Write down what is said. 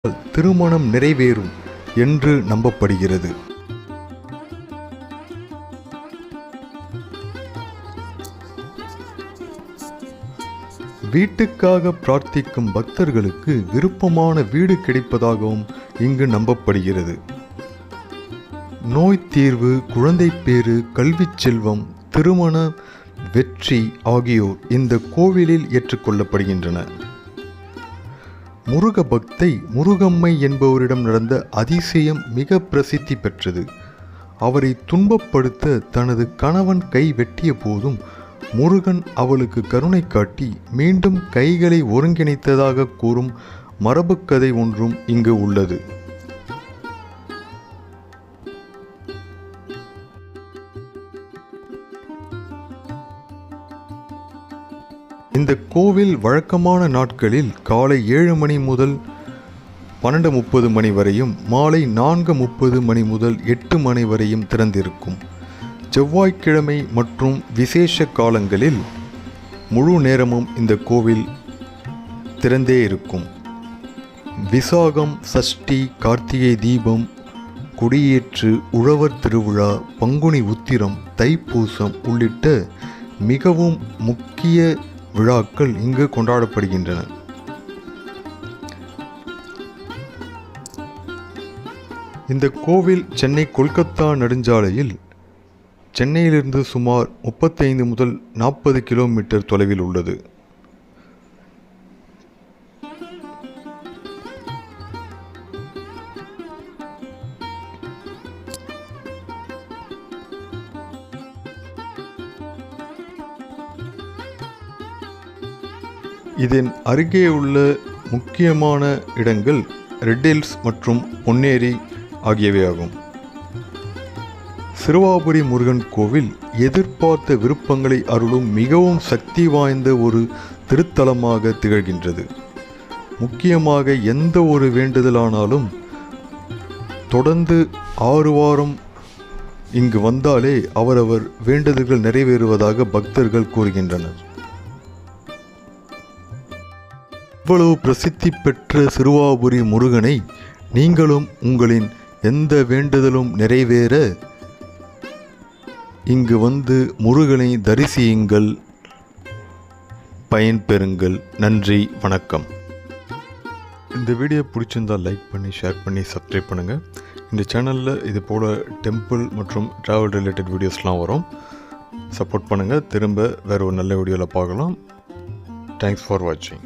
திருமணம் நிறைவேறும் என்று நம்பப்படுகிறது. வீட்டுக்காக பிரார்த்திக்கும் பக்தர்களுக்கு விருப்பமான வீடு கிடைப்பதாகவும் இங்கு நம்பப்படுகிறது. நோய் தீர்வு, குழந்தை பேறு, கல்வி செல்வம், திருமண வெற்றி ஆகியோர் இந்த கோவிலில் ஏற்றுக்கொள்ளப்படுகின்றன. முருக பக்தை முருகம்மை என்பவரிடம் நடந்த அதிசயம் மிக பிரசித்தி பெற்றது. அவரை துன்பப்படுத்த தனது கணவன் கை வெட்டிய போதும் முருகன் அவளுக்கு கருணை காட்டி மீண்டும் கைகளை ஒருங்கிணைத்ததாக கூறும் மரபுக்கதை ஒன்றும் இங்கு உள்ளது. இந்த கோவில் வழக்கமான நாட்களில் காலை 7 மணி முதல் 12:30 மணி வரையும், மாலை 4:30 மணி முதல் 8 மணி வரையும் திறந்திருக்கும். செவ்வாய்க்கிழமை மற்றும் விசேஷ காலங்களில் முழு நேரமும் இந்த கோவில் திறந்தே இருக்கும். விசாகம், சஷ்டி, கார்த்திகை தீபம், கொடியேற்று, உழவர் திருவிழா, பங்குனி உத்திரம், தைப்பூசம் உள்ளிட்ட மிகவும் முக்கிய விழாக்கள் இங்கு கொண்டாடப்படுகின்றன. இந்த கோவில் சென்னை கொல்கத்தா நெடுஞ்சாலையில் சென்னையிலிருந்து சுமார் 35 முதல் 40 கிலோமீட்டர் தொலைவில் உள்ளது. இதன் அருகே உள்ள முக்கியமான இடங்கள் ரெட் ஹில்ஸ் மற்றும் பொன்னேரி ஆகியவையாகும். சிறுவாபுரி முருகன் கோவில் எதிர்பார்த்த விருப்பங்களை அருளும் மிகவும் சக்தி வாய்ந்த ஒரு திருத்தலமாக திகழ்கின்றது. முக்கியமாக எந்த ஒரு வேண்டுதலானாலும் தொடர்ந்து 6 வாரம் இங்கு வந்தாலே அவரவர் வேண்டுதல்கள் நிறைவேறுவதாக பக்தர்கள் கூறுகின்றனர். இவ்வளவு பிரசித்தி பெற்ற சிறுவாபுரி முருகனை நீங்களும் உங்களின் எந்த வேண்டுதலும் நிறைவேற இங்கு வந்து முருகனை தரிசியுங்கள், பயன்பெறுங்கள். நன்றி, வணக்கம். இந்த வீடியோ பிடிச்சிருந்தால் லைக் பண்ணி, ஷேர் பண்ணி, சப்ஸ்கிரைப் பண்ணுங்கள். இந்த சேனலில் இது போல் டெம்பிள் மற்றும் ட்ராவல் ரிலேட்டட் வீடியோஸ்லாம் வரும். சப்போர்ட் பண்ணுங்கள். திரும்ப வேறு ஒரு நல்ல வீடியோவில் பார்க்கலாம். தேங்க்ஸ் ஃபார் வாட்சிங்.